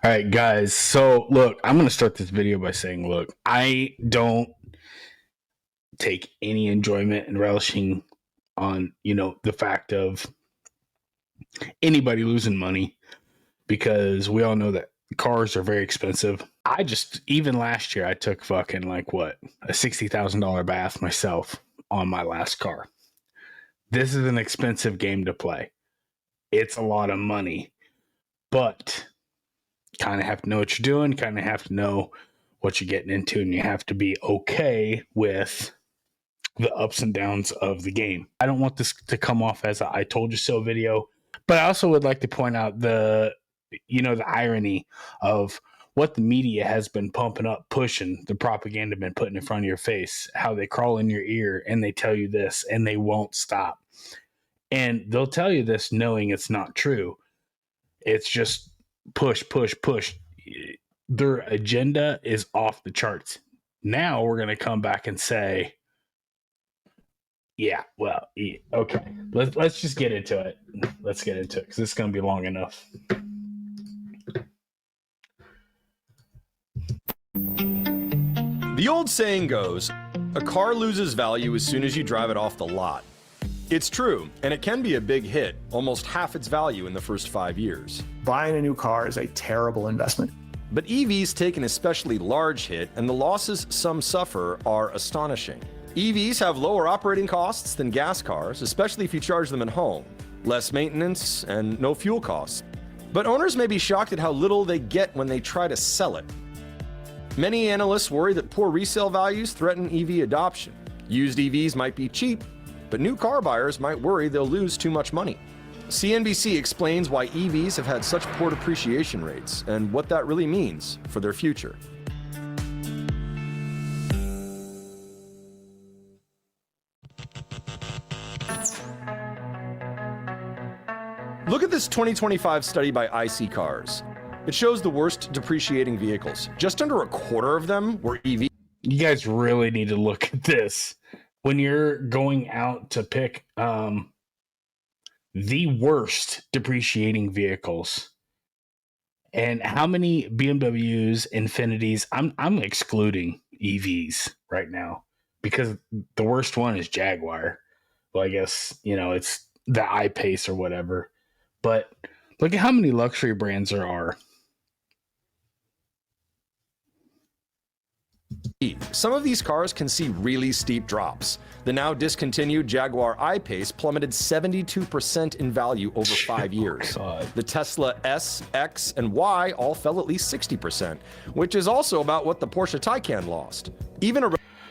All right, guys. So, look, I'm going to start this video by saying, look, I don't take any enjoyment and relishing on, the fact of anybody losing money because we all know that cars are very expensive. Even last year, I took fucking a $60,000 bath myself on my last car. This is an expensive game to play. It's a lot of money, but kind of have to know what you're doing, kind of have to know what you're getting into, and you have to be okay with the ups and downs of the game. I don't want this to come off as a I told you so video, but I also would like to point out the irony of what the media has been pumping up, pushing, the propaganda been putting in front of your face, how they crawl in your ear and they tell you this and they won't stop. And they'll tell you this knowing it's not true. It's just push. Their agenda is off the charts. Now we're going to come back and say, okay, let's just get into it. Let's get into it because it's going to be long enough. The old saying goes, a car loses value as soon as you drive it off the lot. It's true, and it can be a big hit, almost half its value in the first 5 years. Buying a new car is a terrible investment. But EVs take an especially large hit, and the losses some suffer are astonishing. EVs have lower operating costs than gas cars, especially if you charge them at home, less maintenance, and no fuel costs. But owners may be shocked at how little they get when they try to sell it. Many analysts worry that poor resale values threaten EV adoption. Used EVs might be cheap, but new car buyers might worry they'll lose too much money. CNBC explains why EVs have had such poor depreciation rates and what that really means for their future. Look at this 2025 study by IC Cars. It shows the worst depreciating vehicles. Just under a quarter of them were EVs. You guys really need to look at this. When you're going out to pick the worst depreciating vehicles, and how many BMWs, Infinitis, I'm excluding EVs right now because the worst one is Jaguar. Well, I guess, it's the I-Pace or whatever. But look at how many luxury brands there are. Some of these cars can see really steep drops. The now discontinued Jaguar I-Pace plummeted 72% in value over 5 years. The Tesla S, X, and Y all fell at least 60%, which is also about what the Porsche Taycan lost.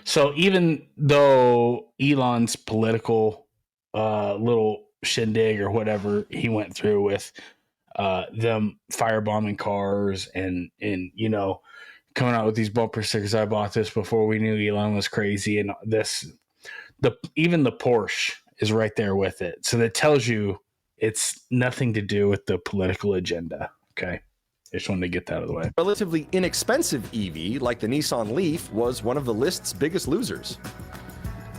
So even though Elon's political little shindig or whatever he went through with them firebombing cars and coming out with these bumper stickers, I bought this before we knew Elon was crazy, and even the Porsche is right there with it. So that tells you it's nothing to do with the political agenda. Okay, I just wanted to get that out of the way. Relatively inexpensive EV, like the Nissan Leaf, was one of the list's biggest losers.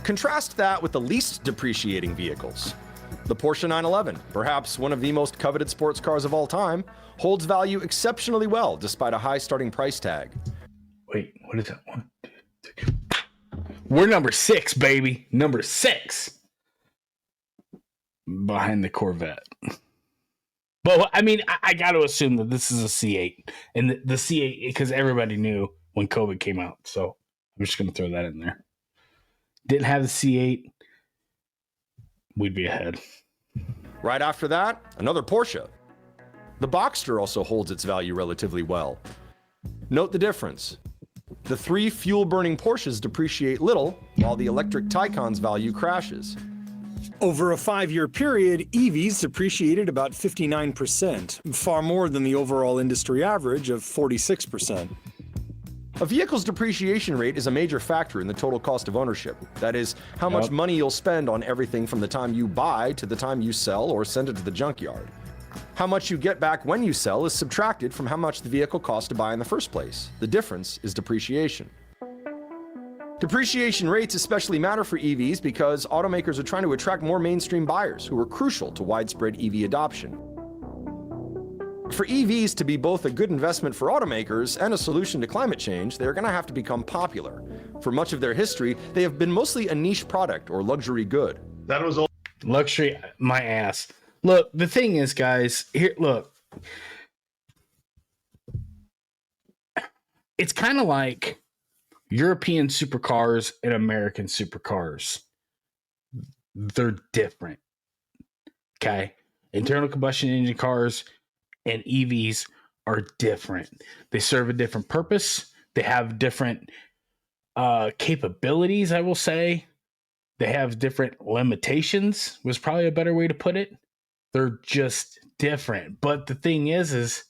Contrast that with the least depreciating vehicles. The Porsche 911, perhaps one of the most coveted sports cars of all time, holds value exceptionally well despite a high starting price tag. Wait, what is that? 1, 2, 3. We're number 6, baby. Number 6. Behind the Corvette. But I mean, I got to assume that this is a C8. And the C8, because everybody knew when COVID came out. So I'm just going to throw that in there. Didn't have the C8. We'd be ahead. Right after that, another Porsche. The Boxster also holds its value relatively well. Note the difference. The 3 fuel-burning Porsches depreciate little, while the electric Taycan's value crashes. Over a 5-year period, EVs depreciated about 59%, far more than the overall industry average of 46%. A vehicle's depreciation rate is a major factor in the total cost of ownership. That is, how much money you'll spend on everything from the time you buy to the time you sell or send it to the junkyard. How much you get back when you sell is subtracted from how much the vehicle cost to buy in the first place. The difference is depreciation. Depreciation rates especially matter for EVs because automakers are trying to attract more mainstream buyers who are crucial to widespread EV adoption. For EVs to be both a good investment for automakers and a solution to climate change, they're going to have to become popular. For much of their history, they have been mostly a niche product or luxury good. That was all. Luxury, my ass. Look, the thing is, guys, here, look. It's kind of like European supercars and American supercars. They're different. Okay? Internal combustion engine cars and EVs are different. They serve a different purpose. They have different capabilities, I will say. They have different limitations, was probably a better way to put it. They're just different. But the thing is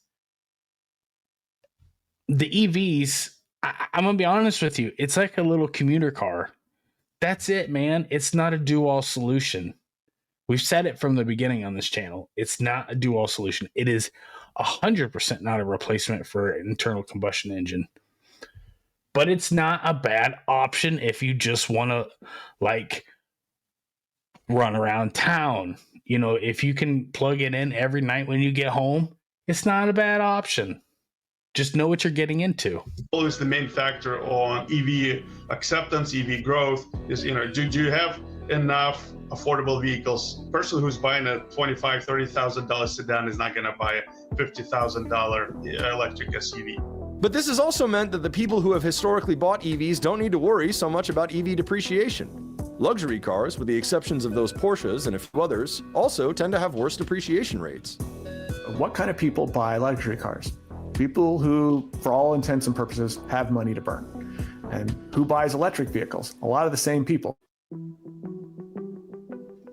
the EVs, I'm going to be honest with you, it's like a little commuter car. That's it, man. It's not a do-all solution. We've said it from the beginning on this channel. It's not a do-all solution. It is 100% not a replacement for an internal combustion engine. But it's not a bad option if you just want to, like, run around town. You know, if you can plug it in every night when you get home, it's not a bad option. Just know what you're getting into. Always the main factor on EV acceptance, EV growth is, do you have enough affordable vehicles? A person who's buying a $25,000, $30,000 sedan is not going to buy a $50,000 electric SUV. But this has also meant that the people who have historically bought EVs don't need to worry so much about EV depreciation. Luxury cars, with the exceptions of those Porsches and a few others, also tend to have worse depreciation rates. What kind of people buy luxury cars? People who, for all intents and purposes, have money to burn. And who buys electric vehicles? A lot of the same people.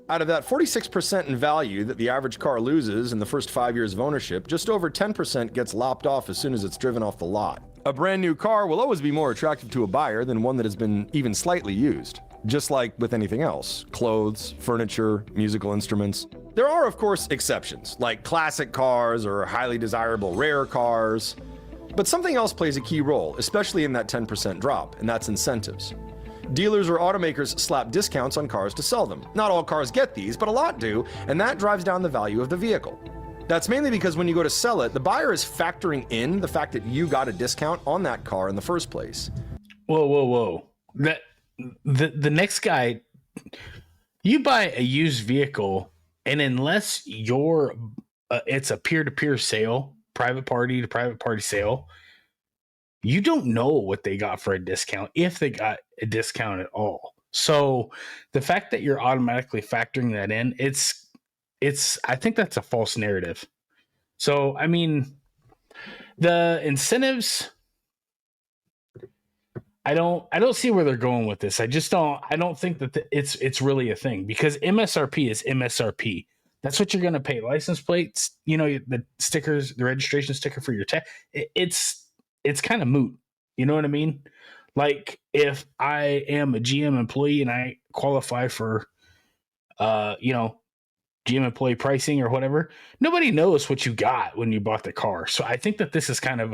Out of that 46% in value that the average car loses in the first 5 years of ownership, just over 10% gets lopped off as soon as it's driven off the lot. A brand new car will always be more attractive to a buyer than one that has been even slightly used. Just like with anything else, clothes, furniture, musical instruments. There are, of course, exceptions, like classic cars or highly desirable rare cars. But something else plays a key role, especially in that 10% drop, and that's incentives. Dealers or automakers slap discounts on cars to sell them. Not all cars get these, but a lot do, and that drives down the value of the vehicle. That's mainly because when you go to sell it, the buyer is factoring in the fact that you got a discount on that car in the first place. Whoa. The next guy, you buy a used vehicle, and unless you're it's a peer-to-peer sale, private party to private party sale, you don't know what they got for a discount, if they got a discount at all. So the fact that you're automatically factoring that in, I think that's a false narrative. So I mean, the incentives, I don't see where they're going with this. I don't think that it's really a thing, because MSRP is MSRP. That's what you're going to pay. License plates, the stickers, the registration sticker for your tech. It's kind of moot. You know what I mean? Like, if I am a GM employee and I qualify for, GM employee pricing or whatever, nobody knows what you got when you bought the car. So I think that this is kind of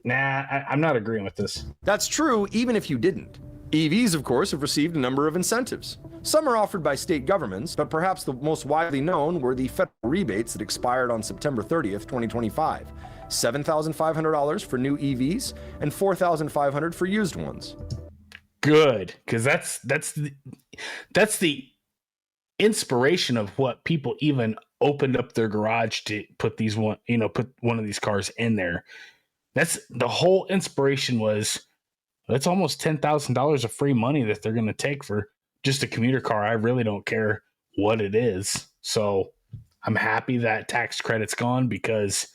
I'm not agreeing with this. That's true even if you didn't. EVs, of course, have received a number of incentives. Some are offered by state governments, but perhaps the most widely known were the federal rebates that expired on September 30th, 2025. $7,500 for new EVs and $4,500 for used ones. Good, because that's the inspiration of what people even opened up their garage to put put one of these cars in there. That's the whole inspiration was. That's almost $10,000 of free money that they're going to take for just a commuter car. I really don't care what it is. So I'm happy that tax credit's gone, because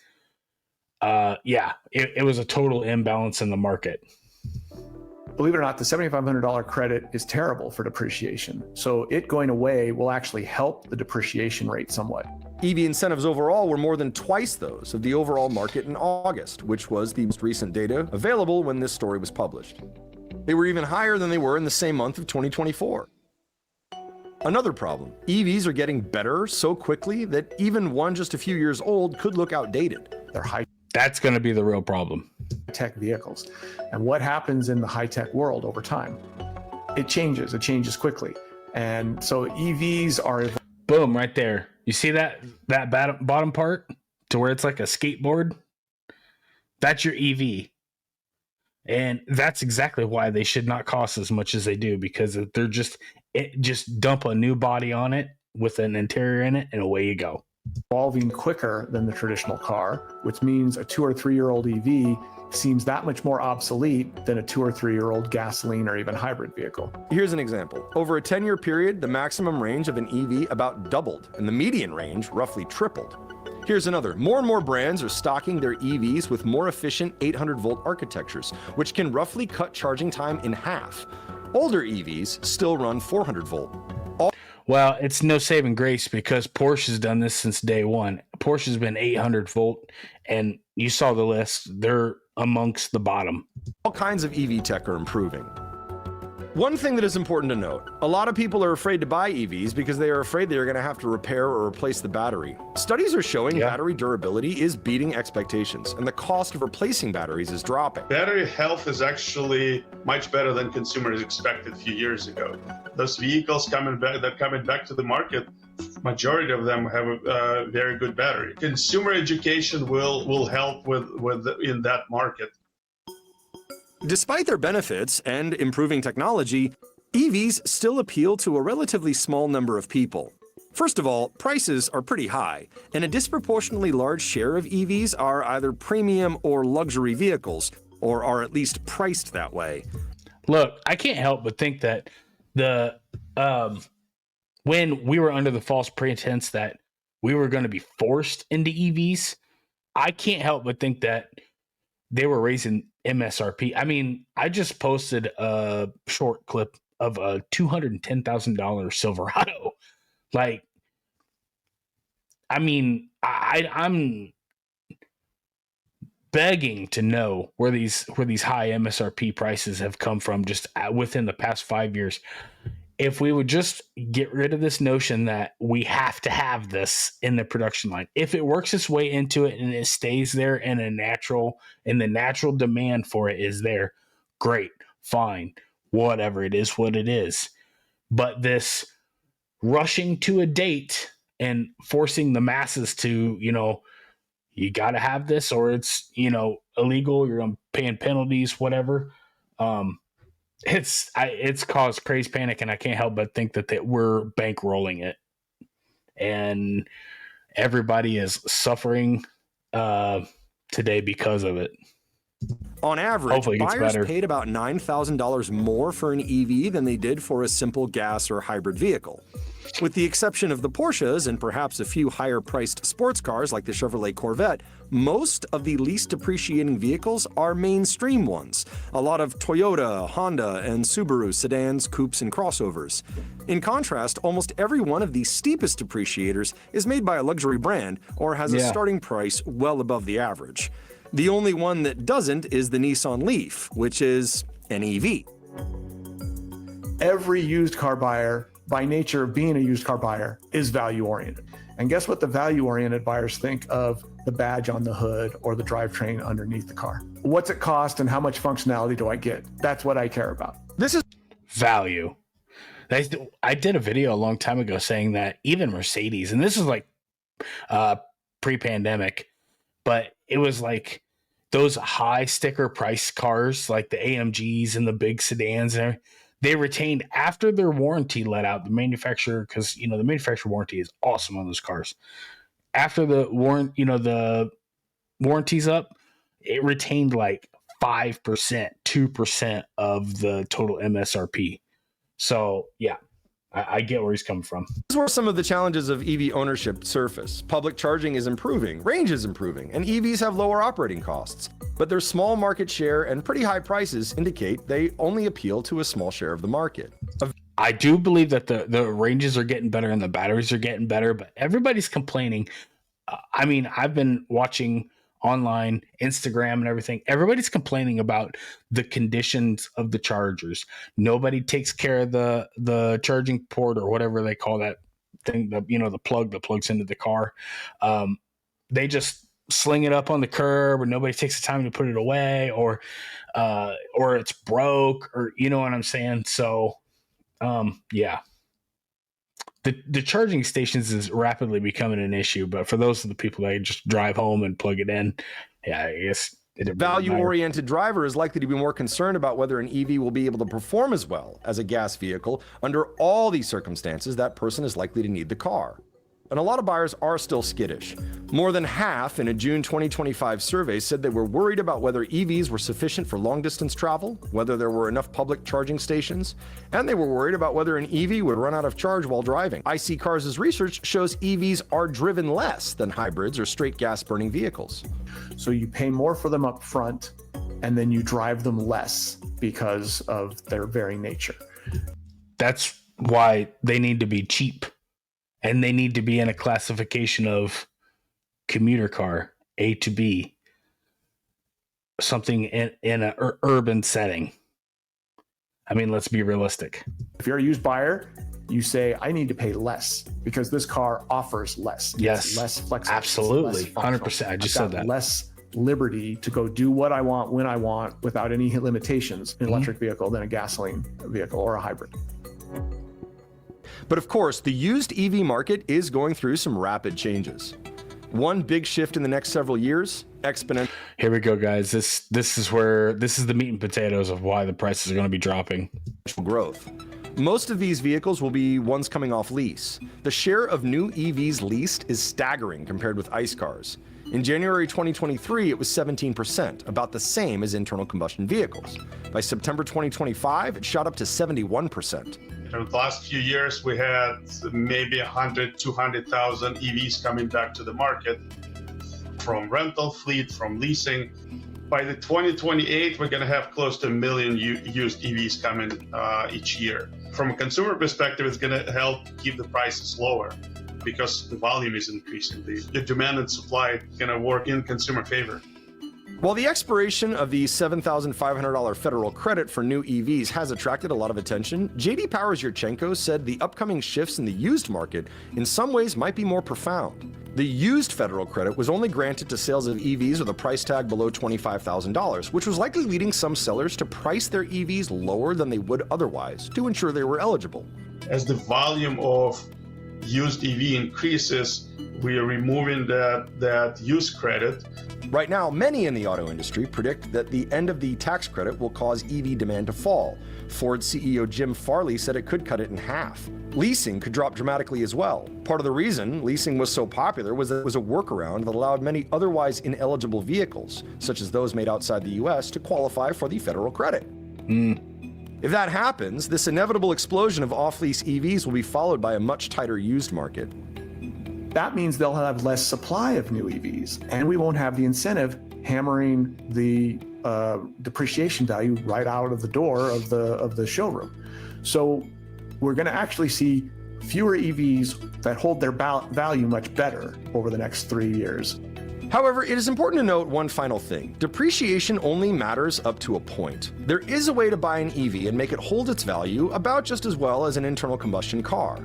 it was a total imbalance in the market. Believe it or not, the $7,500 credit is terrible for depreciation. So it going away will actually help the depreciation rate somewhat. EV incentives overall were more than twice those of the overall market in August, which was the most recent data available when this story was published. They were even higher than they were in the same month of 2024. Another problem, EVs are getting better so quickly that even one just a few years old could look outdated. They're That's going to be the real problem. high-tech vehicles. And what happens in the high-tech world over time? It changes quickly. And so EVs are... Boom, right there. You see that bottom part? to where it's like a skateboard, that's your EV. And that's exactly why they should not cost as much as they do, because they're just dump a new body on it with an interior in it, and away you go. Evolving quicker than the traditional car, which means a 2 or 3 year old EV seems that much more obsolete than a 2 or 3 year old gasoline or even hybrid vehicle. Here's an example. Over a 10-year period, the maximum range of an EV about doubled, and the median range roughly tripled. Here's another. More and more brands are stocking their EVs with more efficient 800-volt architectures, which can roughly cut charging time in half. Older EVs still run 400-volt. Well, it's no saving grace, because Porsche's done this since day one. Porsche's been 800-volt, and you saw the list. They're amongst the bottom. All kinds of EV tech are improving. One thing that is important to note, a lot of people are afraid to buy EVs because they are afraid they are going to have to repair or replace the battery. Studies are showing battery durability is beating expectations, and the cost of replacing batteries is dropping. Battery health is actually much better than consumers expected a few years ago. Those vehicles coming back to the market, majority of them have a very good battery. Consumer education will help in that market. Despite their benefits and improving technology, EVs still appeal to a relatively small number of people. First of all, prices are pretty high, and a disproportionately large share of EVs are either premium or luxury vehicles, or are at least priced that way. Look, I can't help but think that when we were under the false pretense that we were going to be forced into EVs, I can't help but think that they were raising MSRP. I mean, I just posted a short clip of a $210,000 Silverado. Like, I mean, I'm begging to know where these high MSRP prices have come from just within the past 5 years. If we would just get rid of this notion that we have to have this in the production line, if it works its way into it and it stays there and the natural demand for it is there, great, fine, whatever, it is what it is. But this rushing to a date and forcing the masses to, you got to have this or it's, illegal, you're paying penalties, whatever. It's caused crazy panic, and I can't help but think that we're bankrolling it, and everybody is suffering today because of it. On average, buyers better. paid about $9,000 more for an EV than they did for a simple gas or hybrid vehicle. With the exception of the Porsches and perhaps a few higher-priced sports cars like the Chevrolet Corvette, most of the least depreciating vehicles are mainstream ones. A lot of Toyota, Honda, and Subaru sedans, coupes, and crossovers. In contrast, almost every one of the steepest depreciators is made by a luxury brand or has a starting price well above the average. The only one that doesn't is the Nissan Leaf, which is an EV. Every used car buyer, by nature of being a used car buyer, is value-oriented. And guess what the value-oriented buyers think of the badge on the hood or the drivetrain underneath the car? What's it cost and how much functionality do I get? That's what I care about. This is value. I did a video a long time ago saying that even Mercedes, and this is like pre-pandemic, but it was like those high sticker price cars like the AMGs and the big sedans and everything, they retained after their warranty let out, the manufacturer, because the manufacturer warranty is awesome on those cars. After the warranty's up, it retained like 5%, 2% of the total MSRP. So yeah, I get where he's coming from. This is where some of the challenges of EV ownership surface. Public charging is improving, range is improving, and EVs have lower operating costs. But their small market share and pretty high prices indicate they only appeal to a small share of the market. I do believe that the ranges are getting better and the batteries are getting better, but everybody's complaining. I mean, I've been watching online, Instagram and everything. Everybody's complaining about the conditions of the chargers. Nobody takes care of the charging port or whatever they call that thing, the plug that plugs into the car. They just sling it up on the curb, or nobody takes the time to put it away, or it's broke, or you know what I'm saying? So yeah, the charging stations is rapidly becoming an issue, but for those of the people that just drive home and plug it in, yeah, I guess it didn't really matter. Value-oriented driver is likely to be more concerned about whether an EV will be able to perform as well as a gas vehicle. Under all these circumstances, that person is likely to need the car. And a lot of buyers are still skittish. More than half in a June 2025 survey said they were worried about whether EVs were sufficient for long-distance travel, whether there were enough public charging stations, and they were worried about whether an EV would run out of charge while driving. IC Cars' research shows EVs are driven less than hybrids or straight gas-burning vehicles. So you pay more for them up front, and then you drive them less because of their very nature. That's why they need to be cheap. And they need to be in a classification of commuter car, A to B, something in an urban setting. I mean, let's be realistic. If you're a used buyer, you say, I need to pay less because this car offers less. Yes. It's less flexible. Absolutely. Less functional. 100%. I just I've said got that. Less liberty to go do what I want when I want without any limitations in an electric vehicle than a gasoline vehicle or a hybrid. But of course, the used EV market is going through some rapid changes. One big shift in the next several years, exponential Here we go, guys. This is the meat and potatoes of why the prices are going to be dropping. growth. Most of these vehicles will be ones coming off lease. The share of new EVs leased is staggering compared with ICE cars. In January 2023, it was 17%, about the same as internal combustion vehicles. By September 2025, it shot up to 71%. In the last few years, we had maybe 100, 200,000 EVs coming back to the market from rental fleet, from leasing. By the 2028, we're going to have close to 1 million used EVs coming each year. From a consumer perspective, it's going to help keep the prices lower because the volume is increasing. The demand and supply is going to work in consumer favor. While the expiration of the $7,500 federal credit for new EVs has attracted a lot of attention, J.D. Powers-Yurchenko said the upcoming shifts in the used market in some ways might be more profound. The used federal credit was only granted to sales of EVs with a price tag below $25,000, which was likely leading some sellers to price their EVs lower than they would otherwise to ensure they were eligible. As the volume of used EV increases, we are removing that used credit. Right now, many in the auto industry predict that the end of the tax credit will cause EV demand to fall. Ford CEO Jim Farley said it could cut it in half. Leasing could drop dramatically as well. Part of the reason leasing was so popular was that it was a workaround that allowed many otherwise ineligible vehicles, such as those made outside the US, to qualify for the federal credit. If that happens, this inevitable explosion of off-lease EVs will be followed by a much tighter used market. That means they'll have less supply of new EVs, and we won't have the incentive hammering the depreciation value right out of the door of the showroom. So we're going to actually see fewer EVs that hold their value much better over the next 3 years. However, it is important to note one final thing. Depreciation only matters up to a point. There is a way to buy an EV and make it hold its value about just as well as an internal combustion car.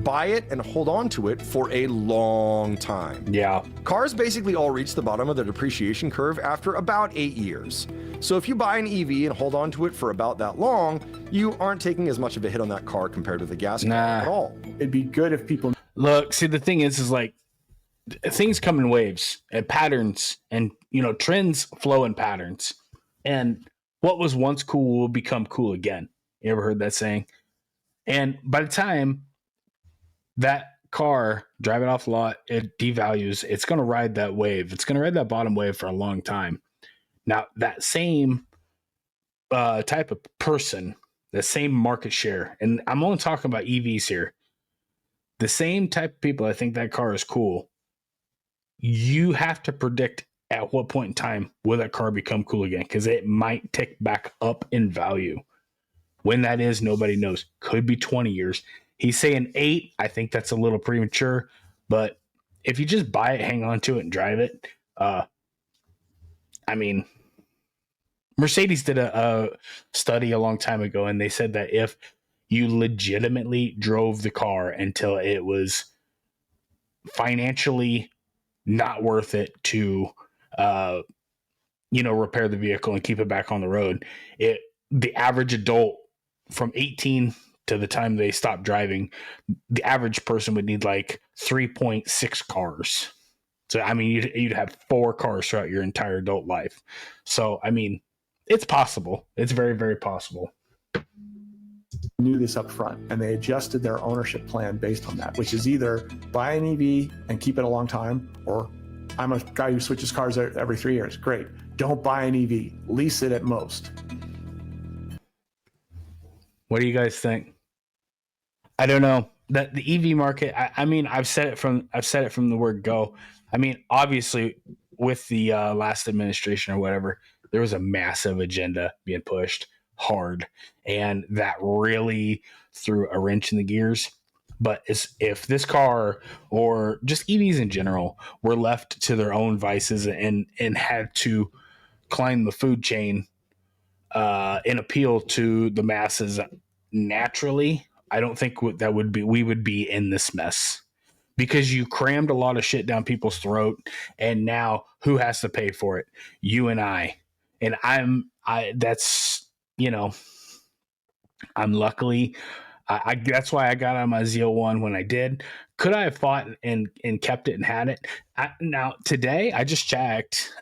Buy it and hold on to it for a long time. Yeah. Cars basically all reach the bottom of the depreciation curve after about 8 years. So if you buy an EV and hold on to it for about that long, you aren't taking as much of a hit on that car compared to the gas car at all. It'd be good if people Look, see, the thing is like things come in waves and patterns, and trends flow in patterns. And what was once cool will become cool again. You ever heard that saying? And by the time that car, drive it off the lot, it devalues, it's going to ride that wave. It's going to ride that bottom wave for a long time. Now, that same type of person, the same market share, and I'm only talking about EVs here, the same type of people that think that car is cool, you have to predict at what point in time will that car become cool again, because it might tick back up in value. When that is, nobody knows. Could be 20 years. He's saying 8. I think that's a little premature, but if you just buy it, hang on to it, and drive it, I mean, Mercedes did a study a long time ago, and they said that if you legitimately drove the car until it was financially not worth it to, repair the vehicle and keep it back on the road, the average adult from 18 to the time they stop driving, the average person would need like 3.6 cars. So, I mean, you'd have 4 cars throughout your entire adult life. So, I mean, it's possible. It's very, very possible. Knew this up front, and they adjusted their ownership plan based on that, which is either buy an EV and keep it a long time, or I'm a guy who switches cars every 3 years. Great. Don't buy an EV. Lease it at most. What do you guys think? I don't know. That the EV market, I mean, I've said it from the word go. I mean, obviously, with the last administration or whatever, there was a massive agenda being pushed hard, and that really threw a wrench in the gears. But if this car, or just EVs in general, were left to their own vices and had to climb the food chain and appeal to the masses naturally, I don't think we would be in this mess, because you crammed a lot of shit down people's throat, and now who has to pay for it? You and I. And that's, you know, I'm luckily, that's why I got on my ZL1 when I did. Could I have fought and kept it and had it? Now today I just checked,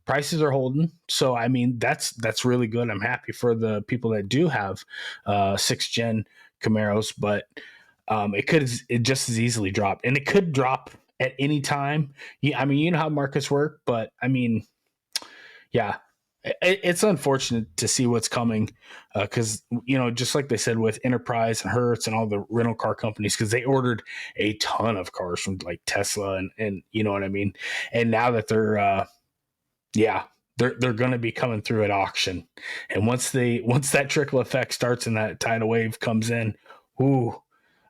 prices are holding. So, I mean, that's really good. I'm happy for the people that do have 6th gen Camaros, but it just as easily drop, and it could drop at any time. I mean, you know how markets work, but I mean, yeah, it's unfortunate to see what's coming, because you know, just like they said with Enterprise and Hertz and all the rental car companies, because they ordered a ton of cars from like Tesla and you know what I mean, and now that they're going to be coming through at auction, and once that trickle effect starts and that tidal wave comes in, ooh,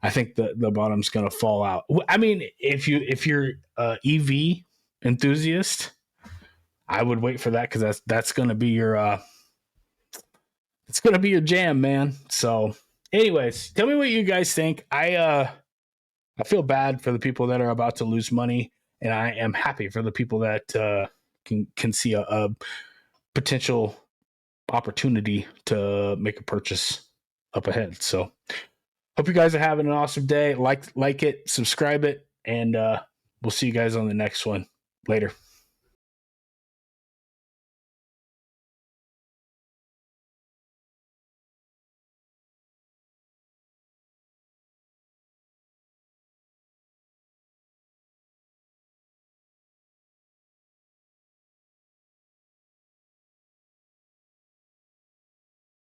I think the bottom's going to fall out. I mean, if you're a EV enthusiast, I would wait for that, because that's going to be your it's going to be your jam, man. So, anyways, tell me what you guys think. I feel bad for the people that are about to lose money, and I am happy for the people that can see a potential opportunity to make a purchase up ahead. So, hope you guys are having an awesome day. Like it, subscribe it, and we'll see you guys on the next one. Later.